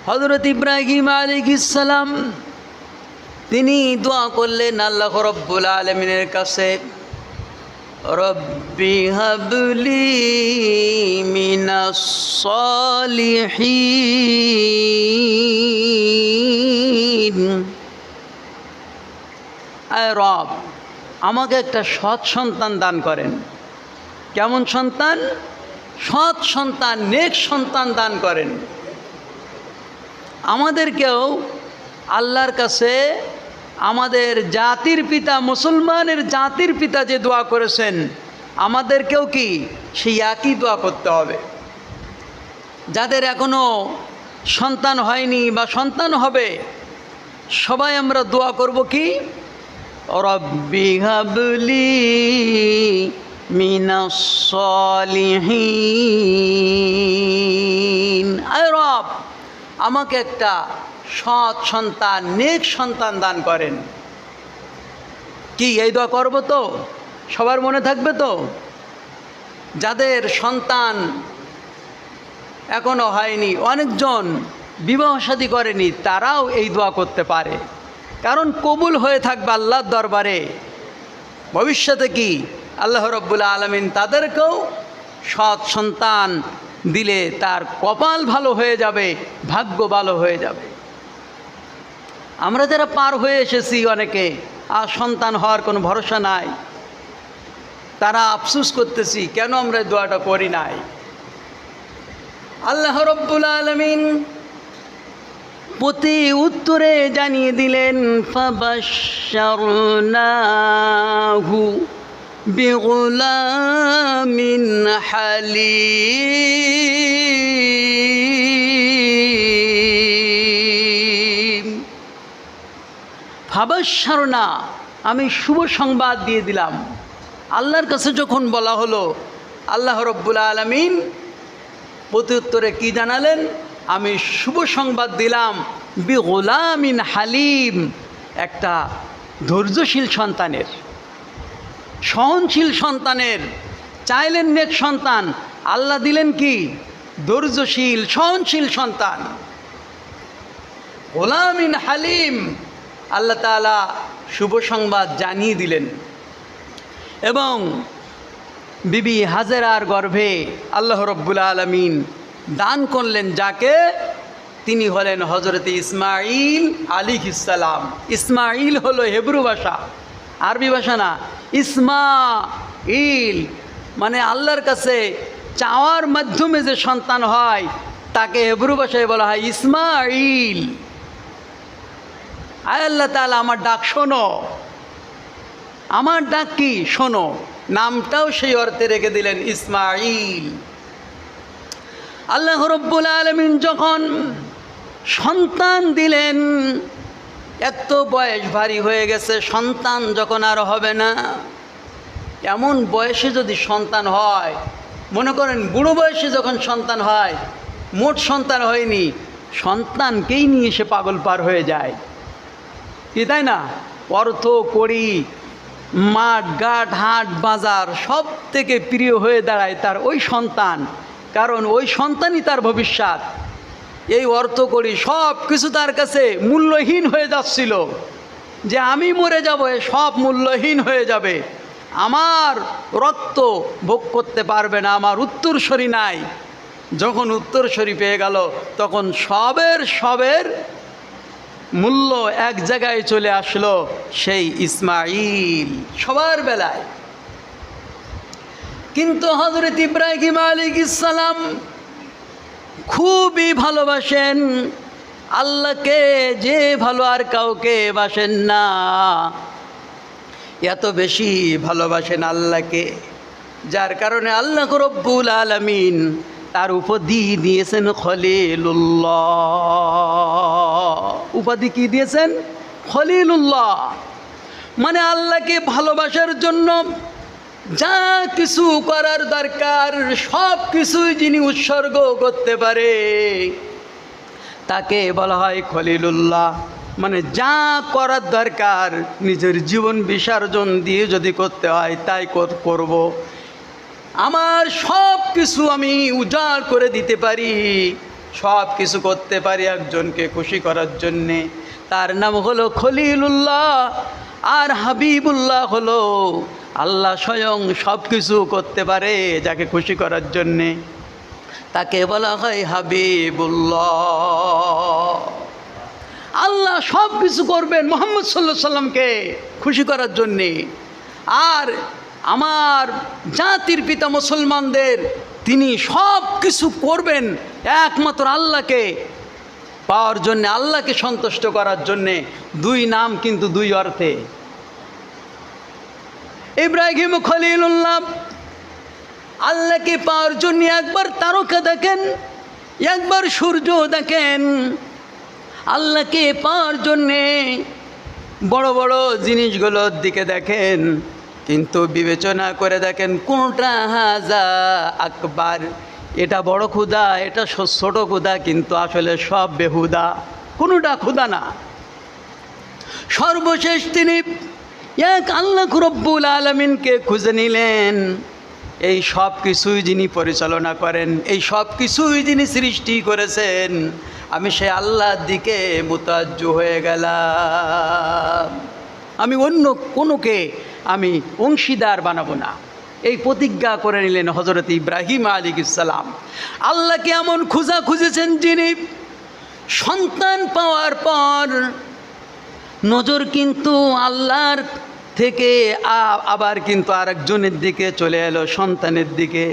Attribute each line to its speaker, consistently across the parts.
Speaker 1: হযরত ইব্রাহিম আলাইহিস সালাম তিনি দোয়া করলেন আল্লাহ রাব্বুল আলামিনের কাছে, রব্বি হাবলি মিনাস সালিহিন। আয় রব, আমাকে একটা সৎ সন্তান দান করেন। কেমন সন্তান? সৎ সন্তান, নেক সন্তান দান করেন। আমাদেরকেও আল্লাহর কাছে আমাদের জাতির পিতা, মুসলমানের জাতির পিতা যে দোয়া করেছেন, আমাদেরকেও কি সেই একই দোয়া করতে হবে। যাদের এখনও সন্তান হয়নি বা সন্তান হবে, সবাই আমরা দোয়া করব কি, রব্বি হাবলি মিনাস সালিহিন। আয় রব, আমাকে একটা সৎ সন্তান, নেক সন্তান দান করেন। কি এই দোয়া করব তো? সবার মনে থাকবে তো? যাদের সন্তান এখনো হয়নি, অনেকজন বিবাহ শাদী করেনি, তারাও এই দোয়া করতে পারে, কারণ কবুল হয়ে থাকবে আল্লাহর দরবারে। ভবিষ্যতে কি আল্লাহ রাব্বুল আলামিন তাদেরকেও সৎ সন্তান দিলে তার কপাল ভালো হয়ে যাবে, ভাগ্য ভালো হয়ে যাবে। আমরা যারা পার হয়ে এসেছি, অনেকে আর সন্তান হওয়ার কোনো ভরসা নাই, তারা আফসোস করতেছি কেন আমরা দোয়াটা করি নাই। আল্লাহ রাব্বুল আলামিন প্রতি উত্তরে জানিয়ে দিলেন, ফাবাশশারনাহু বিগুলামিন হালিম। ফাবাশশারনা, আমি শুভ সংবাদ দিয়ে দিলাম। আল্লাহর কাছে যখন বলা হলো, আল্লাহ রাব্বুল আলামিন প্রতি উত্তরে কি জানালেন? আমি শুভ সংবাদ দিলাম বিগুলামিন হালিম, একটা ধৈর্যশীল সন্তানের, সহনশীল সন্তানের। চাইলেন নেক সন্তান, আল্লাহ দিলেন কি? ধৈর্যশীল সহনশীল সন্তান। গুলামিন হালিম, আল্লাহ তাআলা শুভ সংবাদ জানিয়ে দিলেন। এবং বিবি হাজেরার গর্ভে আল্লাহ রাব্বুল আলামিন দান করলেন যাকে, তিনি হলেন হযরত ইসমাঈল আলাইহিস সালাম। ইসমাঈল হলো হেব্রু ভাষা, আরবি ভাষা না। ইসমাঈল মানে আল্লাহর কাছে চাওয়ার মাধ্যমে যে সন্তান হয়, তাকে হেব্রু ভাষায় বলা হয় ইসমাঈল। আয় আল্লাহ তাআলা, আমার ডাক শোনো, আমার ডাক কি শোনো। নামটাও সেই অর্থে রেখে দিলেন ইসমাঈল। আল্লাহ রাব্বুল আলামিন যখন সন্তান দিলেন, এত বয়স ভারী হয়ে গেছে, সন্তান যখন আর হবে না, এমন বয়সে যদি সন্তান হয়, মনে করেন বুড়ো বয়সে যখন সন্তান হয়, মোট সন্তান হয়নি, সন্তানকেই নিয়ে সে পাগল পার হয়ে যায়, কি তাই না? অর্থ কড়ি, মাঠ ঘাট হাট বাজার সব থেকে প্রিয় হয়ে দাঁড়ায় তার ওই সন্তান, কারণ ওই সন্তানই তার ভবিষ্যৎ। এই অর্থ করি সব কিছু তার কাছে মূল্যহীন হয়ে যাচ্ছিল, যে আমি মরে যাব, সব মূল্যহীন হয়ে যাবে, আমার রক্ত ভোগ করতে পারবে না, আমার উত্তরসূরি নাই। যখন উত্তরসূরি পেয়ে গেল, তখন সবের মূল্য এক জায়গায় চলে আসলো, সেই ইসমাঈল সবার বেলায়। কিন্তু হযরত ইব্রাহিম আলাইহিস সালাম খুবই ভালোবাসেন আল্লাহকে, যে ভালো আর কাউকে বাসেন না, এত বেশি ভালোবাসেন আল্লাহকে, যার কারণে আল্লাহ রাব্বুল আলামিন তার উপাধি দিয়েছেন খলিলুল্লাহ। উপাধি কি দিয়েছেন? খলিলুল্লাহ। মানে আল্লাহকে ভালোবাসার জন্য যা কিছু করার দরকার, সব কিছুই যিনি উৎসর্গ করতে পারে, তাকে বলা হয় খলিলুল্লাহ। মানে যা করার দরকার নিজের জীবন বিসর্জন দিয়ে যদি করতে হয় তাই করব। আমার সব কিছু আমি উজাড় করে দিতে পারি, সব কিছু করতে পারি একজনকে খুশি করার জন্যে। তার নাম হলো খলিলুল্লাহ, আর হাবিবুল্লাহ হলো আল্লাহ স্বয়ং সব কিছু করতে পারে যাকে খুশি করার জন্যে, তাকে বলা হয় হাবিবুল্লাহ। আল্লাহ সব কিছু করবেন মুহাম্মদ সাল্লাল্লাহু আলাইহি সাল্লামকে খুশি করার জন্যে। আর আমার জাতির পিতা মুসলমানদের তিনি সব কিছু করবেন একমাত্র আল্লাহকে পাওয়ার জন্যে, আল্লাহকে সন্তুষ্ট করার জন্যে। দুই নাম কিন্তু দুই অর্থে। ইব্রাহিম খলিলুল্লাহ আল্লাহকে পাওয়ার জন্য একবার তারকা দেখেন, একবার সূর্য দেখেন। আল্লাহকে পাওয়ার জন্যে বড় বড় জিনিসগুলোর দিকে দেখেন, কিন্তু বিবেচনা করে দেখেন কোনটা হাজা আকবার, এটা বড় ক্ষুধা, এটা ছোট ক্ষুধা, কিন্তু আসলে সব বেহুদা, কোনোটা ক্ষুধা না। সর্বশেষ তিনি এক আল্লাহ রব্বুল আলামিনকে খুঁজে নিলেন। এই সব কিছুই যিনি পরিচালনা করেন, এই সব কিছুই যিনি সৃষ্টি করেছেন, আমি সে আল্লাহর দিকে মুতাজ্জু হয়ে গেলাম। আমি অন্য কোনোকে আমি অংশীদার বানাবো না, এই প্রতিজ্ঞা করে নিলেন হযরত ইব্রাহিম আলাইহিস সালাম। আল্লাহকে এমন খুঁজা খুঁজেছেন যিনি সন্তান পাওয়ার পর নজর কিন্তু আল্লাহর থেকে আবার কিন্তু আরেকজনের দিকে চলে এলো, সন্তানের দিকে।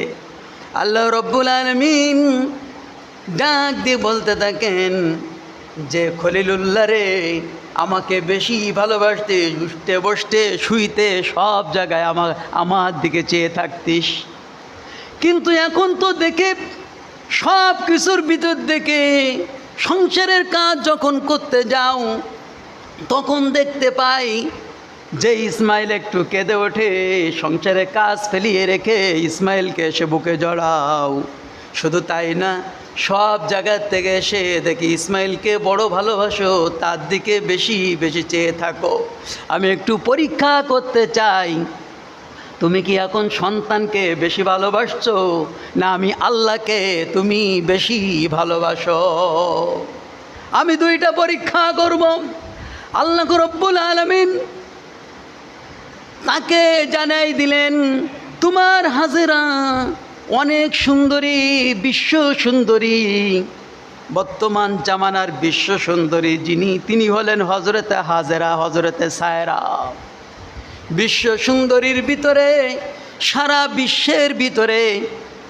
Speaker 1: আল্লাহ রব্বুল আলামিন ডাক দিয়ে বলতে থাকেন যে খলিলুল্লাহ রে, আমাকে বেশি ভালোবাসতে, উঠতে বসতে শুইতে সব জায়গায় আমার দিকে চেয়ে থাকতিস, কিন্তু এখন তো দেখে সব কিছুর ভিতর থেকে সংসারের কাজ যখন করতে যাও তখন দেখতে পাই যে ইসমাইল একটু কেঁদে ওঠে, সংসারের কাজ ফেলিয়ে রেখে ইসমাইলকে এসে বুকে জড়াও। শুধু তাই না, সব জায়গার থেকে এসে দেখি ইসমাইলকে বড় ভালোবাসো, তার দিকে বেশি বেশি চেয়ে থাকো। আমি একটু পরীক্ষা করতে চাই, তুমি কি এখন সন্তানকে বেশি ভালোবাসছো, না আমি আল্লাহকে তুমি বেশি ভালোবাসো? আমি দুইটা পরীক্ষা করব। আল্লাহ রব্বুল আলামিন তাকে জানাই দিলেন, তোমার হাজেরা অনেক সুন্দরী, বিশ্ব সুন্দরী, বর্তমান জামানার বিশ্ব সুন্দরী যিনি, তিনি হলেন হজরতে হাজেরা, হজরতে সায়রা। বিশ্ব সুন্দরীর ভিতরে, সারা বিশ্বের ভিতরে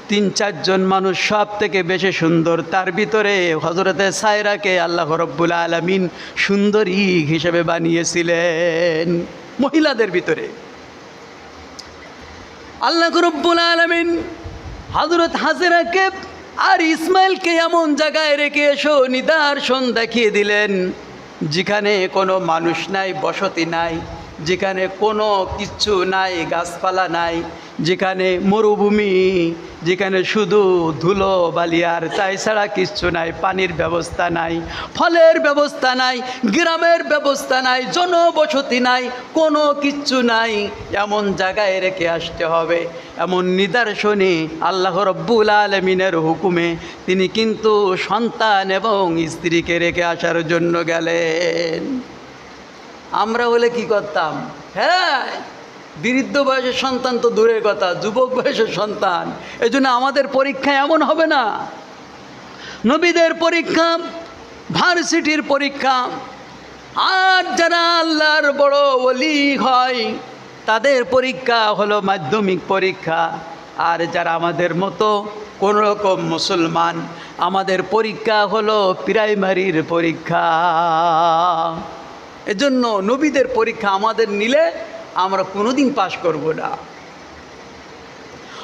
Speaker 1: ৩-৪ জন মানুষ সব থেকে বেশি সুন্দর, তার ভিতরে হজরতে সায়রাকে আল্লাহ রব্বুল আলামিন সুন্দরী হিসেবে বানিয়েছিলেন। মহিলাদের ভিতরে আল্লাহ রব্বুল আলামিন হযরত হাজেরাকে আর ইসমাইলকে এমন জায়গায় রেখে এসো নিদর্শন দেখিয়ে দিলেন যেখানে কোনো মানুষ নাই, বসতি নাই, যেখানে কোনো কিচ্ছু নাই, গাছপালা নাই, যেখানে মরুভূমি, যেখানে শুধু ধুলো বালি আর তাই ছাড়া কিচ্ছু নাই, পানির ব্যবস্থা নাই, ফলের ব্যবস্থা নাই, গ্রামের ব্যবস্থা নাই, জনবসতি নাই, কোনো কিচ্ছু নাই। এমন জায়গায় রেখে আসতে হবে। এমন নিদর্শনে আল্লাহ রব্বুল আলামিনের হুকুমে তিনি কিন্তু সন্তান এবং স্ত্রীকে রেখে আসার জন্য গেলেন। আমরা হলে কি করতাম? হ্যাঁ, বৃদ্ধ বয়সের সন্তান তো দূরের কথা, যুবক বয়সের সন্তান। এই জন্য আমাদের পরীক্ষা এমন হবে না। নবীদের পরীক্ষা ভার্সিটির পরীক্ষা, আর যারা আল্লাহর বড় ওলি হয় তাদের পরীক্ষা হলো মাধ্যমিক পরীক্ষা। আর যারা আমাদের মতো কোনো রকম মুসলমান, আমাদের পরীক্ষা হলো প্রাইমারির পরীক্ষা। এজন্য নবীদের পরীক্ষা আমাদের নিলে আমরা কোনোদিন পাশ করব না।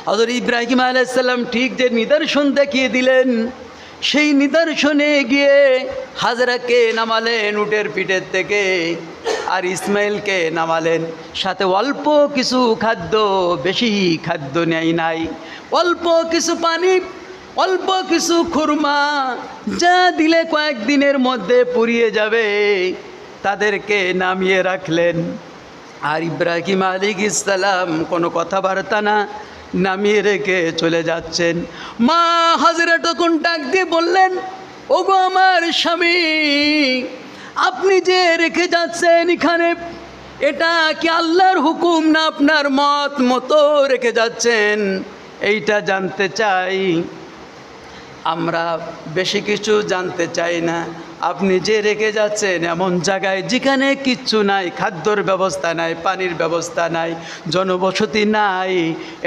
Speaker 1: হযরত ইব্রাহিম আলাইহিস সালাম ঠিক যে নিদর্শন দেখিয়ে দিলেন, সেই নিদর্শনে গিয়ে হাজরাকে নামালেন উটের পিঠের থেকে, আর ইসমাইলকে নামালেন। সাথে অল্প কিছু খাদ্য, বেশি খাদ্য নেই নাই, অল্প কিছু পানি, অল্প কিছু খুরমা, যা দিলে কয়েকদিনের মধ্যে পুড়িয়ে যাবে, তাদেরকে নামিয়ে রাখলেন। আর ইব্রাহিম আলাইহিস সালাম কোনো কথাবার্তা না, নামিয়ে রেখে চলে যাচ্ছেন। মা হাজরা তখন ডাক দিয়ে বললেন, ওগো আমার স্বামী, আপনি যে রেখে যাচ্ছেন এখানে, এটা কি আল্লাহর হুকুম না আপনার মত মতো রেখে যাচ্ছেন, এইটা জানতে চাই। আমরা বেশি কিছু জানতে চাই না। আপনি যে রেখে যাচ্ছেন এমন জায়গায় যেখানে কিচ্ছু নাই, খাদ্যর ব্যবস্থা নাই, পানির ব্যবস্থা নাই, জনবসতি নাই,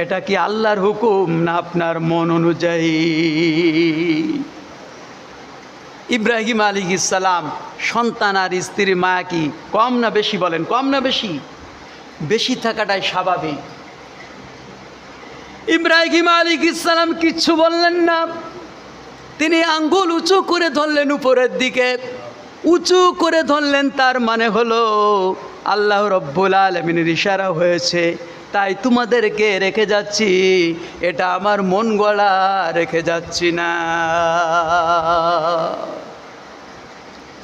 Speaker 1: এটা কি আল্লাহর হুকুম না আপনার মন অনুযায়ী? ইব্রাহিম আলাইহিস সালাম সন্তান আর স্ত্রীর মায়া কি কম না বেশি? বলেন, কম না বেশি? বেশি থাকাটাই স্বাভাবিক। ইব্রাহিম আলাইহিস সালাম কিচ্ছু বললেন না, তিনি আঙ্গুল উঁচু করে ধরলেন উপরের দিকে, উঁচু করে ধরলেন। তার মানে হলো আল্লাহ রব্বুল আলামিনের ইশারা হয়েছে, তাই তোমাদেরকে রেখে যাচ্ছি, এটা আমার মন গড়া রেখে যাচ্ছি না।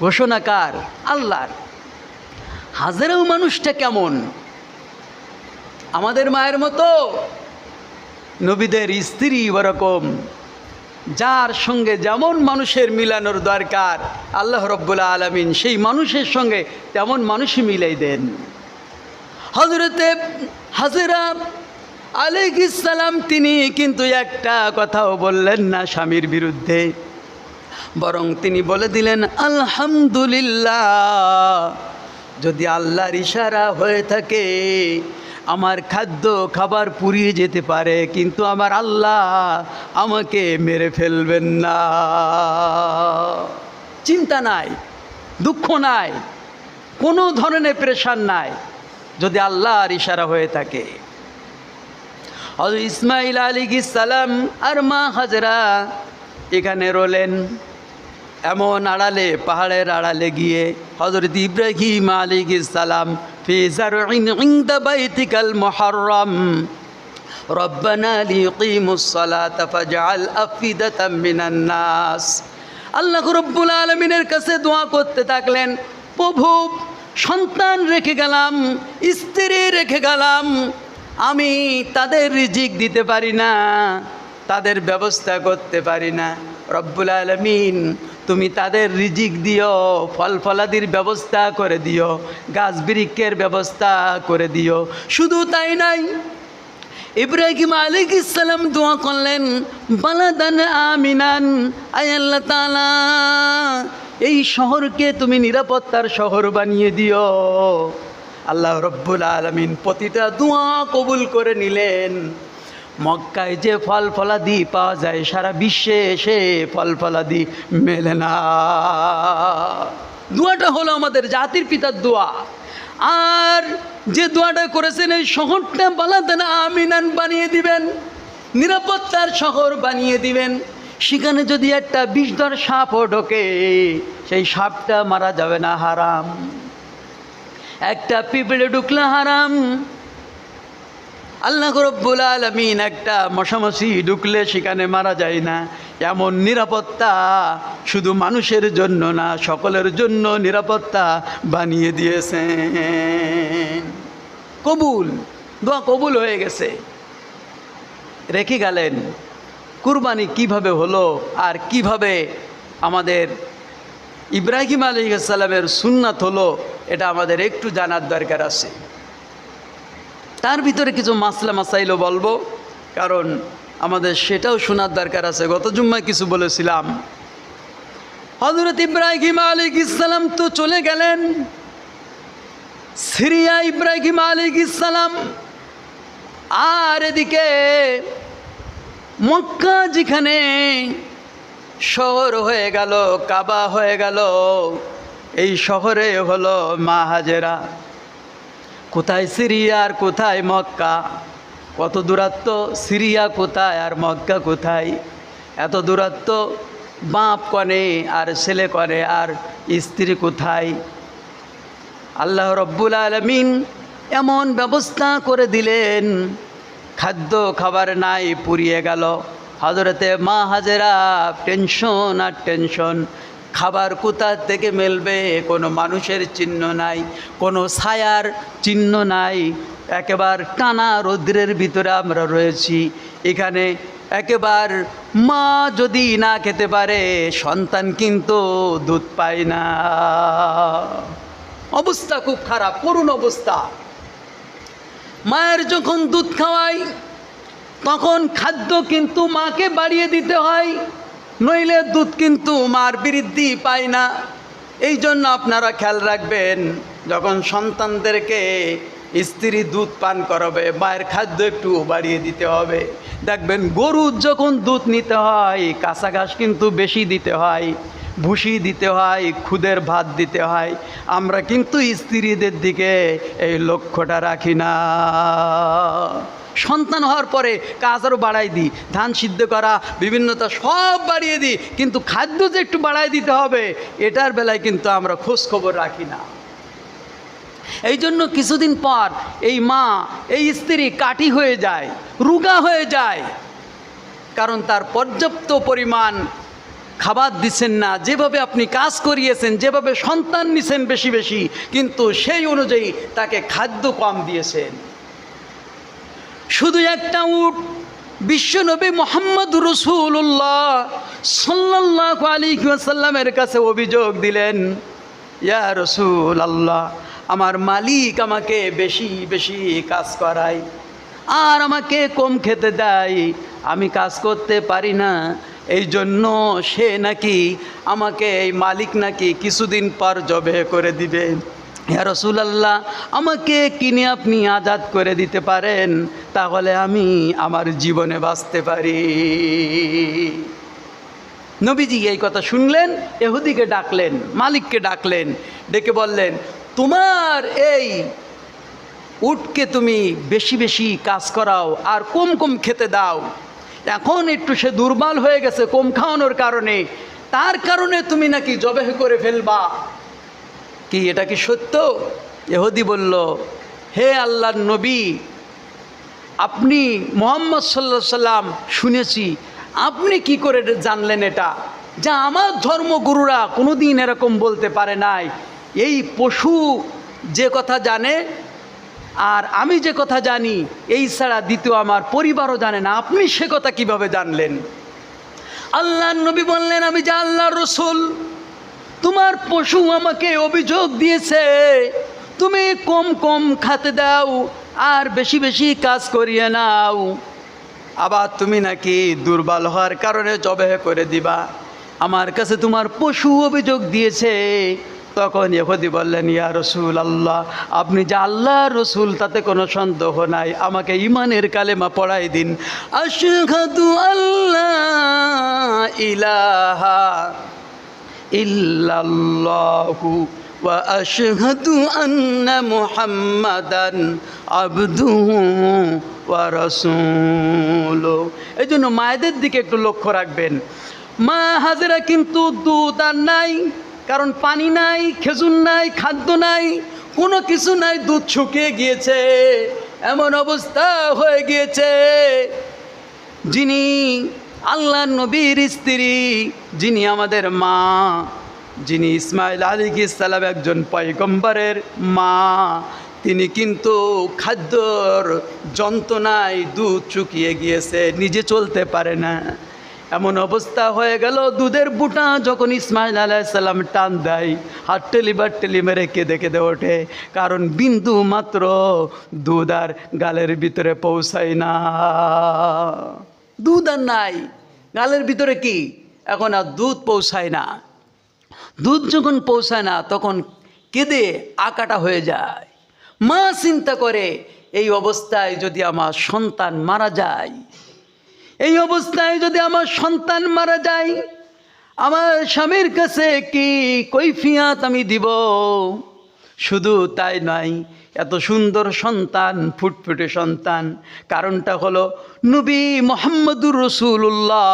Speaker 1: ঘোষণা কার? আল্লাহর। হাজেরাও মানুষটা কেমন? আমাদের মায়ের মতো? নবীদের স্ত্রী ওরকম, যার সঙ্গে যেমন মানুষের মিলানোর দরকার আল্লাহ রব্বুল আলামিন সেই মানুষের সঙ্গে তেমন মানুষই মিলাই দেন। হযরতে হাজেরা আলাইহিস সালাম তিনি কিন্তু একটা কথাও বললেন না স্বামীর বিরুদ্ধে, বরং তিনি বলে দিলেন আলহামদুলিল্লাহ, যদি আল্লাহর ইশারা হয়ে থাকে আমার খাদ্য খাবার পুড়িয়ে যেতে পারে, কিন্তু আমার আল্লাহ আমাকে মেরে ফেলবেন না। চিন্তা নাই, দুঃখ নাই, কোনো ধরনের প্রেশার নাই, যদি আল্লাহর ইশারা হয়ে থাকে। হযরত ইসমাঈল আলাইহিস সালাম আর মা হাজেরা এখানে রলেন এমন আড়ালে, পাহাড়ের আড়ালে গিয়ে হযরত ইব্রাহিম আলাইহিস সালাম ফি যারইন ইনদা বাইতিকাল মুহাররম রব্বানা লিয়ুকিমুস সালাতা ফাজআল আফিদাতাম মিনান নাস, আল্লাহ রাব্বুল আলামিনের কাছে দোয়া করতে থাকলেন, প্রভু সন্তান রেখে গেলাম, স্ত্রী রেখে গেলাম, আমি তাদের রিজিক দিতে পারি না, তাদের ব্যবস্থা করতে পারি না, রব্বুল আলামিন তুমি তাদের রিজিক দিও, ফল ফলাদির ব্যবস্থা করে দিও, গাছ বৃক্ষের ব্যবস্থা করে দিও। শুধু তাই নাই, ইব্রাহিম আলাইহিস সালাম দোয়া করলেন বালাদান আমিনান, আয় আল্লাহ তাআলা এই শহরকে তুমি নিরাপত্তার শহর বানিয়ে দিও। আল্লাহ রব্বুল আলামিন প্রতিটা দোয়া কবুল করে নিলেন। মক্কায় যে ফল ফলাদি পাওয়া যায় সারা বিশ্বে সে ফল ফলাদি মেলে না। দোয়াটা হলো আমাদের জাতির পিতার দোয়া, আর যে দোয়াটা করেছেন এই শহরটা বালাদান আমিনান বানিয়ে দিবেন, নিরাপত্তার শহর বানিয়ে দিবেন। সেখানে যদি একটা বিষধর সাপও ঢোকে সেই সাপটা মারা যাবে না, হারাম। একটা পিঁপড়ে ঢুকলে হারাম। আল্লাহ রাব্বুল আলামিন একটা মশামাছি ঢুকলে সেখানে মারা যায় না। এমন নিরাপত্তা শুধু মানুষের জন্য না, সকলের জন্য নিরাপত্তা বানিয়ে দিয়েছেন। কবুল, দোয়া কবুল হয়ে গেছে। রেখে গেলেন। কুরবানি কিভাবে হলো আর কিভাবে আমাদের ইব্রাহিম আলাইহিস সালামের সুন্নাত হলো, এটা আমাদের একটু জানার দরকার আছে। তার ভিতরে কিছু মাসলা মাসাইলও বলবো, কারণ আমাদের সেটাও শোনার দরকার আছে। গত জুম্মায় কিছু বলেছিলাম। হযরত ইব্রাহিম আলাইহিস সালাম তো চলে গেলেন সিরিয়া, ইব্রাহিম আলাইহিস সালাম, আর এদিকে মক্কা যেখানে শহর হয়ে গেল, কাবা হয়ে গেল, এই শহরে হলো মা হাজেরা। কোথায় সিরিয়া আর কোথায় মক্কা? কত দূরত্ব! সিরিয়া কোথায় আর মক্কা কোথায়? এত দূরত্ব। বাপ কনে আর ছেলে কনে আর স্ত্রী কোথায়? আল্লাহ রব্বুল আলামিন এমন ব্যবস্থা করে দিলেন, খাদ্য খাবার নাই, পুড়িয়ে গেল। হযরতে মা হাজেরা টেনশন আর টেনশন, খাবার কোথা থেকে মেলবে? কোনো মানুষের চিহ্ন নাই, কোনো ছায়ার চিহ্ন নাই। একেবারে টানা রৌদ্রের ভিতরে আমরা রয়েছি। এখানে একেবার মা যদি না খেতে পারে সন্তান কিন্তু দুধ পায় না। অবস্থা খুব খারাপ, করুণ অবস্থা। মায়ের যখন দুধ খাওয়াই তখন খাদ্য কিন্তু মাকে বাড়িয়ে দিতে হয়, নইলে দুধ কিন্তু মার বৃদ্ধি পায় না। এই জন্য আপনারা খেয়াল রাখবেন, যখন সন্তানদেরকে স্ত্রী দুধ পান করাবে মায়ের খাদ্য একটু বাড়িয়ে দিতে হবে। দেখবেন গরুর যখন দুধ নিতে হয় কাঁচা ঘাস কিন্তু বেশি দিতে হয়, ভুসি দিতে হয়, খুদের ভাত দিতে হয়। আমরা কিন্তু স্ত্রীদের দিকে এই লক্ষ্যটা রাখি না। সন্তান হওয়ার পরে কাজ আরও বাড়াই দিই, ধান সিদ্ধ করা বিভিন্নতা সব বাড়িয়ে দিই, কিন্তু খাদ্য যে একটু বাড়াই দিতে হবে এটার বেলায় কিন্তু আমরা খোঁজ খবর রাখি না। এই জন্য কিছুদিন পর এই মা, এই স্ত্রী কাঠি হয়ে যায়, রোগা হয়ে যায়, কারণ তার পর্যাপ্ত পরিমাণ খাবার দিচ্ছেন না। যেভাবে আপনি কাজ করিয়েছেন, যেভাবে সন্তান নিছেন বেশি বেশি, কিন্তু সেই অনুযায়ী তাকে খাদ্য কম দিয়েছেন। শুধু একটা উট বিশ্বনবী মুহাম্মদ রাসূলুল্লাহ সাল্লাল্লাহু আলাইহি ওয়াসাল্লামের কাছে অভিযোগ দিলেন, ইয়া রাসূলুল্লাহ, আমার মালিক আমাকে বেশি বেশি কাজ করায় আর আমাকে কম খেতে দেয়, আমি কাজ করতে পারি না। এই জন্য সে নাকি আমাকে, এই মালিক নাকি কিছুদিন পর জবে করে দিবে। ইয়া রাসূলুল্লাহ, আমাকে কিনে আপনি আজাদ করে দিতে পারেন, তাহলে আমি আমার জীবনে বাঁচতে পারি। নবীজি এই কথা শুনলেন, ইহুদিকে ডাকলেন, মালিককে ডাকলেন, ডেকে বললেন, তোমার এই উটকে তুমি বেশি বেশি কাজ করাও আর কম কম খেতে দাও। এখন একটু সে দুর্বল হয়ে গেছে কম খাওয়ানোর কারণে, তার কারণে তুমি নাকি জবেহ করে ফেলবা। কি এটা কি সত্য? ইহুদি বলল, হে আল্লাহর নবী, আপনি মুহাম্মদ সাল্লাল্লাহু আলাইহি সাল্লাম শুনেছি, আপনি কি করে জানলেন এটা? যা আমার ধর্মগুরুরা কোনোদিন এরকম বলতে পারে নাই। এই পশু যে কথা জানে আর আমি যে কথা জানি এই ছাড়া দ্বিতীয় আমার পরিবারও জানে না, আপনি সে কথা কিভাবে জানলেন? আল্লাহর নবী বললেন, আমি যে আল্লাহর রাসূল, তোমার পশু আমাকে অভিযোগ দিয়েছে তুমি কম কম খেতে দাও আর বেশি বেশি কাজ করিয়ে নাও, আবার তুমি নাকি দুর্বল হওয়ার কারণে জবেহ করে দিবা। আমার কাছে তোমার পশু অভিযোগ দিয়েছে। তখন ইহুদি বললেন, ইয়া রাসূলুল্লাহ, আপনি যে আল্লাহর রাসূল তাতে কোনো সন্দেহ নাই, আমাকে ঈমানের কালেমা পড়াই দিন। আশহাদু আল্লা ইলাহা ইল্লাল্লাহু ওয়া আশহাদু আন্না মুহাম্মাদান আবদুহু ওয়া রাসূলুহু। এই জন্য মায়েদের দিকে একটু লক্ষ্য রাখবেন। মা হাজেরা কিন্তু দুধ আর নাই, কারণ পানি নাই, খেজুর নাই, খাদ্য নাই, কোনো কিছু নাই, দুধ শুকিয়ে গিয়েছে, এমন অবস্থা হয়ে গিয়েছে। যিনি আল্লাহর নবীর স্ত্রী, যিনি আমাদের মা, যিনি ইসমাইল আলাইহিস সালাম একজন পয়গম্বরের মা, তিনি কিন্তু খাদ্যর যন্ত্রণায় দুধ শুকিয়ে গিয়েছে, নিজে চলতে পারে না। এমন অবস্থা হয়ে গেল, দুধের বুটা যখন ইসমাইল আলাইহিস সালাম টান দেয়, হাট্টেলি বাট্টেলি মেরে কেঁদে কেঁদে ওঠে, কারণ বিন্দু মাত্র দুধ আর গালের ভিতরে পৌঁছায় না। দুধ আর নাই গালের ভিতরে, কি এখন আর দুধ পৌঁছায় না। দুধ যখন পৌঁছায় না তখন কেঁদে আকাটা হয়ে যায়। মা চিন্তা করে, এই অবস্থায় যদি আমার সন্তান মারা যায়, এই অবস্থায় যদি আমার সন্তান মারা যায়, আমার স্বামীর কাছে কি কৈফিয়ত আমি দিব? শুধু তাই নয়, এত সুন্দর সন্তান, ফুটফুটে সন্তান, কারণটা হলো নবী মুহাম্মদুর রাসূলুল্লাহ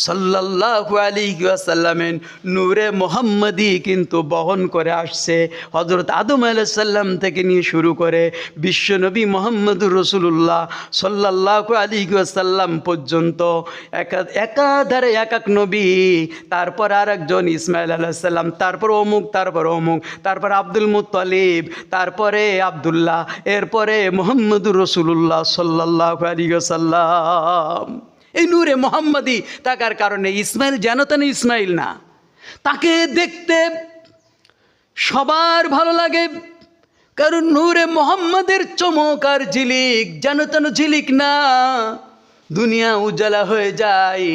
Speaker 1: সাল্লাল্লাহু আলাইহি ওয়াসাল্লামের নূরে মুহাম্মদি কিন্তু বহন করে আসছে। হযরত আদম আলাইহিস সালাম থেকে নিয়ে শুরু করে বিশ্বনবী মুহাম্মদুর রাসূলুল্লাহ সাল্লাল্লাহু আলাইহি ওয়াসাল্লাম পর্যন্ত একাধারে এক এক নবী, তারপর আর একজন ইসমাইল আলাইহিস সালাম, তারপর অমুক, তারপর অমুক, তারপর আব্দুল মুত্তালিব, তারপরে আব্দুল্লাহ, এরপরে মুহাম্মদুর রাসূলুল্লাহ সাল্লাল্লাহু আলাইহি ওয়াসাল্লাম। এই নূরে মোহাম্মদী থাকার কারণে ইসমাইল যেন তেন ইসমাইল না, তাকে দেখতে সবার ভালো লাগে। কারণ নূরে মোহাম্মদের চমক আর ঝিলিক যেন তেন ঝিলিক না, দুনিয়া উজালা হয়ে যায়।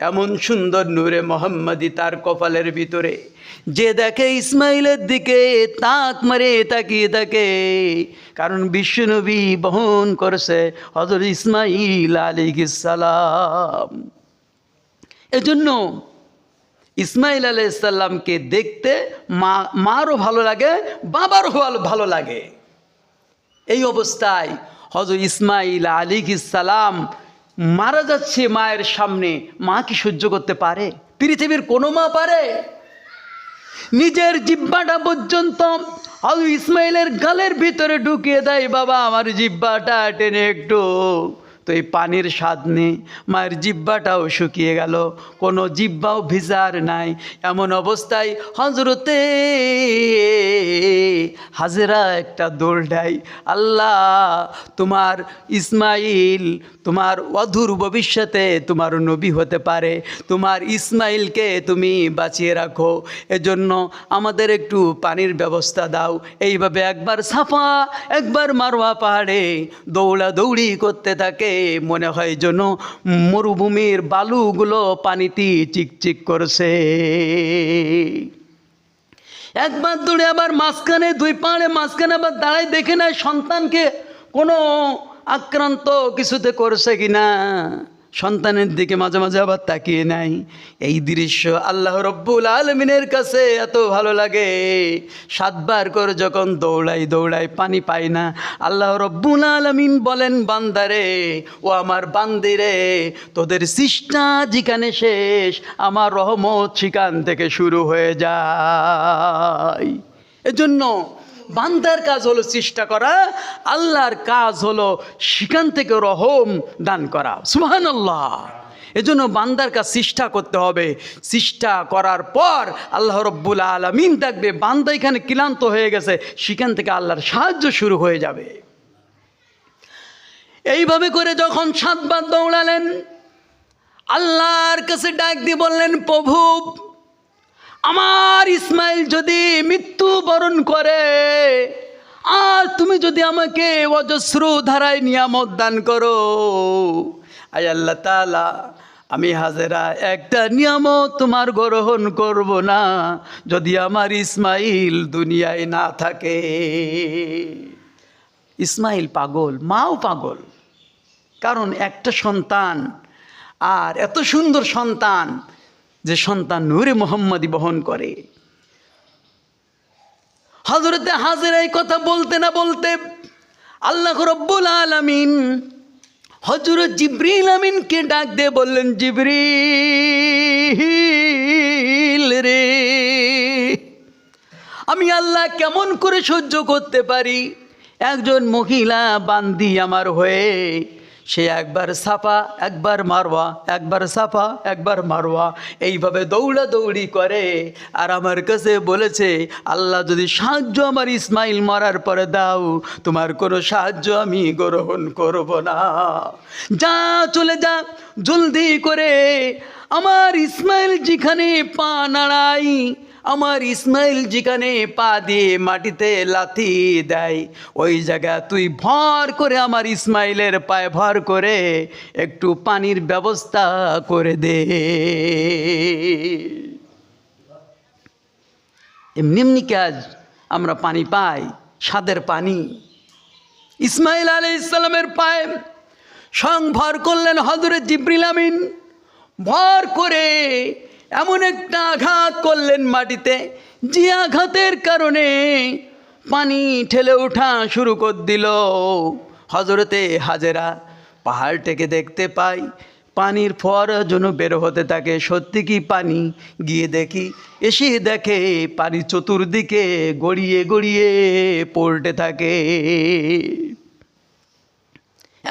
Speaker 1: এমন সুন্দর নূরে মোহাম্মদী তার কপালের ভিতরে। যে দেখে ইসমাইলের দিকে তাক মারে তাকিয়ে থাকে, কারণ বিশ্বনবী বহন করছে হযরত ইসমাইল আলাইহিস সালাম। এজন্য ইসমাইল আলাইহিস সালামকে দেখতে মারও ভালো লাগে, বাবারও ভালো লাগে। এই অবস্থায় হযরত ইসমাইল আলাইহিস সালাম মারা যাচ্ছে মায়ের সামনে। মা কি সহ্য করতে পারে? পৃথিবীর কোনো মা পারে? নিজের জিহ্বাটা পর্যন্ত হযরত ইসমাইলের গালের ভিতরে ঢুকিয়ে দেয়। বাবা আমার জিহ্বাটা টেনে একটু, তো এই পানির স্বাদ নেই, মায়ের জিহ্বাটাও শুকিয়ে গেল, কোনো জিহ্বাও ভিজার নাই। এমন অবস্থায় হযরতে হাজেরা একটা দৌড় দেয়, আল্লাহ তোমার ইসমাইল তোমার অদূর ভবিষ্যতে তোমার নবী হতে পারে, তোমার ইসমাইলকে তুমি বাঁচিয়ে রাখো, এজন্য আমাদের একটু পানির ব্যবস্থা দাও। এইভাবে একবার সাফা একবার মারওয়া পাহাড়ে দৌড়াদৌড়ি করতে থাকে। মনে হয় যেন মরুভূমির বালুগুলো পানিতে চিকচিক করছে। একবার দৌড়ে আবার মাঝখানে, দুই পাহাড়ে মাঝখানে আবার দাঁড়ায় দেখে নেয় সন্তানকে কোনো আক্রান্ত কিছুতে করছে কিনা। সন্তানের দিকে মাঝে মাঝে আবার তাকিয়ে নাই। এই দৃশ্য আল্লাহ রব্বুল আলমিনের কাছে এত ভালো লাগে। 7 বার করে যখন দৌড়াই পানি পাই না, আল্লাহ রব্বুল আলমিন বলেন, বান্দারে ও আমার বান্দিরে, তোদের সৃষ্টা যেখানে শেষ আমার রহমত সেখান থেকে শুরু হয়ে যায়। এজন্য বান্দার কাজ হলো চেষ্টা করা, আল্লাহর কাজ হলো সেখান থেকে রহম দান করা। সুবহানাল্লাহ। এজন্য বান্দার কাজ চেষ্টা করতে হবে। চেষ্টা করার পর আল্লাহ রব্বুল আলামিন দেখবে বান্দা এখানে ক্লান্ত হয়ে গেছে, সেখান থেকে আল্লাহর সাহায্য শুরু হয়ে যাবে। এইভাবে করে যখন 7 বার দৌড়ালেন, আল্লাহর কাছে ডাক দিয়ে বললেন, প্রভু আমার ইসমাইল যদি মৃত্যুবরণ করে আর তুমি যদি আমাকে অজস্র ধারায় নিয়ামত দান করো, আয় আল্লাহ তাআলা আমি হাজেরা একটা নিয়ামত তোমার গ্রহণ করব না যদি আমার ইসমাইল দুনিয়ায় না থাকে। ইসমাইল পাগল, মাও পাগল, কারণ একটা সন্তান, আর এত সুন্দর সন্তান, যে সন্তান নূরে মোহাম্মদী বহন করে। হযরতে হাজেরা এই কথা বলতে না বলতে আল্লাহ রব্বুল আলামিন হযরত জিবরিল আমিনকে ডাক দিয়ে বললেন, জিবরিল রে, আমি আল্লাহ কেমন করে সহ্য করতে পারি একজন মহিলা বান্দি আমার হয়ে সে একবার সাফা একবার মারওয়া, একবার সাফা একবার মারওয়া এইভাবে দৌড়াদৌড়ি করে, আর আমার কাছে বলেছে, আল্লাহ যদি সাহায্য আমার ইসমাইল মারার পরে দাও, তোমার কোনো সাহায্য আমি গ্রহণ করব না। যা চলে যা জলদি করে, আমার ইসমাইল যেখানে পা নাড়াই, আমার ইসমাইল যেখানে পা দিয়ে মাটিতে লাথি দেয়, ওই জায়গা তুই ভর করে আমার ইসমাইলের পায়ে ভর করে একটু পানির ব্যবস্থা করে দে। এমনি এমনি কাজ আমরা পানি পাই, স্বাদের পানি। ইসমাইল আলাইহিস সালামের পায়ে সং ভর করলেন হযরত জিবরিল আমিন, ভর করে এমন একটা আঘাত করলেন মাটিতে, যে আঘাতের কারণে পানি ঠেলে ওঠা শুরু করে দিল। হযরতে হাজেরা পাহাড় থেকে দেখতে পাই পানির ফোয়ারা যেন বের হতে থাকে। সত্যি কি পানি? গিয়ে দেখি, এসে দেখে পানি চতুর্দিকে গড়িয়ে গড়িয়ে পড়তে থাকে।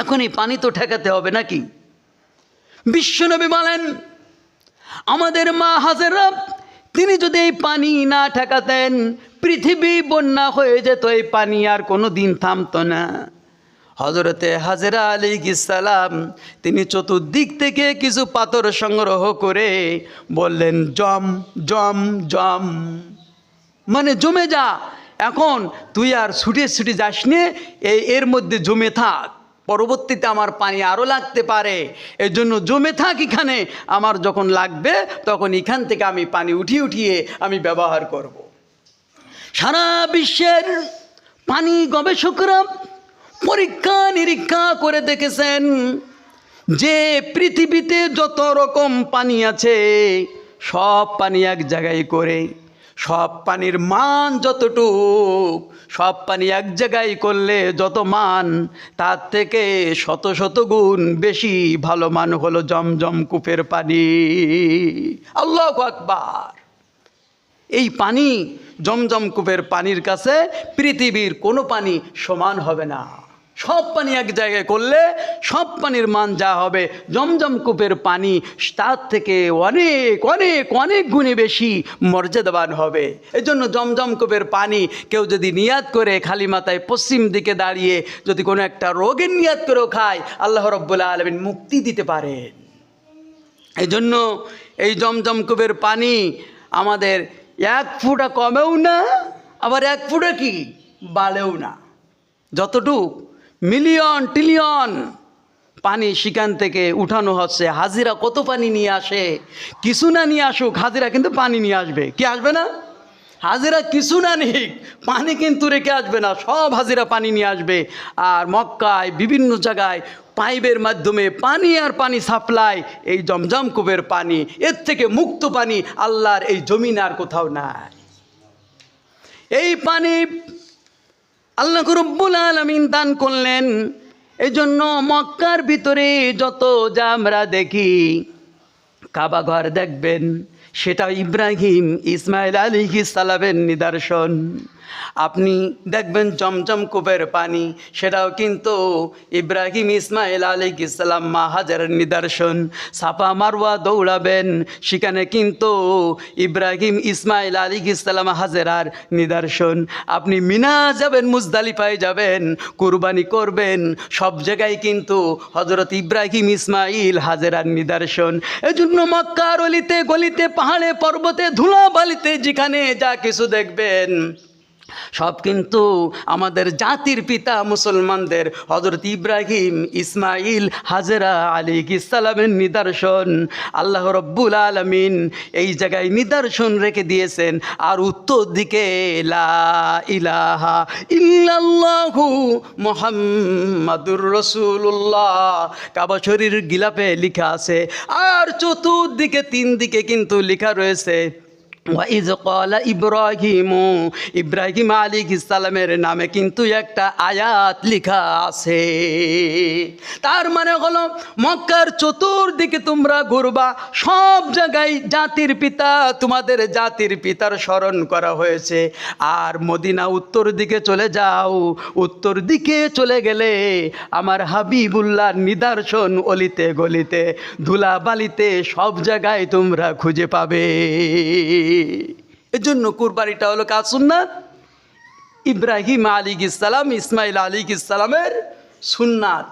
Speaker 1: এখন এই পানি তো ঠেকাতে হবে নাকি? বিশ্বনবী বলেন, আমাদের মা হাজেরা তিনি যদি এই পানি না ঠেকাতেন, পৃথিবী বন্যা হয়ে যেত, এই পানি আর কোনো দিন থামতো না। হজরতে হাজেরা আলাইহিস সালাম তিনি চতুর্দিক থেকে কিছু পাথর সংগ্রহ করে বললেন, জম জম জম, মানে জমে যা, এখন তুই আর ছুটে ছুটে যাস নে, এর মধ্যে জমে থাক, পরবর্তীতে আমার পানি আরও লাগতে পারে, এর জন্য জমে থাক এখানে, আমার যখন লাগবে তখন এখান থেকে আমি পানি উঠিয়ে উঠিয়ে আমি ব্যবহার করব। সারা বিশ্বের পানি গবেষকরা পরীক্ষা নিরীক্ষা করে দেখেছেন যে পৃথিবীতে যত রকম পানি আছে সব পানি এক জায়গায় করে, সব পানির মান যতটুক, সব পানি এক জায়গায় করলে যত মান, তার থেকে শত শত গুণ বেশি ভালো মান হলো জমজম কূপের পানি। আল্লাহু আকবার। এই পানি জমজম কূপের পানির কাছে পৃথিবীর কোনো পানি সমান হবে না। সব পানি এক জায়গায় করলে সব পানির মান যা হবে, জমজম কূপের পানি তার থেকে অনেক অনেক অনেক গুণে বেশি মর্যাদাবান হবে। এই জন্য জমজম কূপের পানি কেউ যদি নিয়াত করে খালি মাথায় পশ্চিম দিকে দাঁড়িয়ে যদি কোনো একটা রোগের নিয়াত করেও খায়, আল্লাহ রাব্বুল আলামিন মুক্তি দিতে পারেন। এই জন্য এই জমজম কূপের পানি আমাদের এক ফুটা কমেও না, আবার এক ফুটা কি বাড়েও না। যতটুক মিলিয়ন ট্রিলিয়ন পানি সেখান থেকে উঠানো হচ্ছে। হাজিরা কত পানি নিয়ে আসে, কিছু না নিয়ে আসুক, হাজিরা কিন্তু পানি নিয়ে আসবে। কি আসবে না? হাজিরা কিছু না নিক, পানি কিন্তু রেখে আসবে না, সব হাজিরা পানি নিয়ে আসবে। আর মক্কায় বিভিন্ন জায়গায় পাইপের মাধ্যমে পানি আর পানি সাপ্লাই, এই জমজম কূপের পানি, এর থেকে মুক্ত পানি আল্লাহর এই জমিন আর কোথাও নাই। এই পানি আল্লাহ রাব্বুল আলামিন দান করলেন। এই জন্য মক্কার ভিতরে যত যা আমরা দেখি, কাবা ঘর দেখবেন, সেটা ইব্রাহিম ইসমাইল আলাইহিস সালামের নিদর্শন। আপনি দেখবেন জমজম কূপের পানি, সেটাও কিন্তু ইব্রাহিম ইসমাইল আলাইহিস সালাম মা হাজারের নিদর্শন। সাফা মারওয়া দৌড়াবেন, সেখানে কিন্তু ইব্রাহিম ইসমাইল আলাইহিস সালাম হাজেরার নিদর্শন। আপনি মিনা যাবেন, মুজদালিফায় যাবেন, কুরবানি করবেন, সব জায়গায় কিন্তু হযরত ইব্রাহিম ইসমাইল হাজেরার নিদর্শন। এজন্য মক্কার অলিতে গলিতে পাহাড়ে পর্বতে ধুলা বালিতে যেখানে যা কিছু দেখবেন সব কিন্তু আমাদের জাতির পিতা মুসলমানদের হযরত ইব্রাহিম ইসমাইল হাজেরা আলাইহিস সালামের নিদর্শন। আল্লাহ রাব্বুল আলামিন এই জায়গায় নিদর্শন রেখে দিয়েছেন। আর উত্তর দিকে লা ইলাহা ইল্লাল্লাহু মুহাম্মাদুর রাসূলুল্লাহ কাবা শরীফের গিলাফে লেখা আছে। আর চতুর্দিকে তিন দিকে কিন্তু লেখা রয়েছে ওয়াইজ ক্বালা ইব্রাহিমু, ইব্রাহিম আলাইহিস সালামের নামে কিন্তু একটা আয়াত লেখা আছে। তার মানে হলো মক্কার চতুর্দিকে তোমরা ঘুরবা, সব জায়গায় জাতির পিতা, তোমাদের জাতির পিতার স্মরণ করা হয়েছে। আর মদিনা উত্তর দিকে চলে যাও, উত্তর দিকে চলে গেলে আমার হাবিবুল্লাহর নিদর্শন অলিতে গলিতে ধুলা বালিতে সব জায়গায় তোমরা খুঁজে পাবে। এজন্য কুরবানিটা হলো কার সুন্নাত? ইব্রাহিম আলাইহিস সালাম ইসমাইল আলাইহিস সালামের সুন্নাত।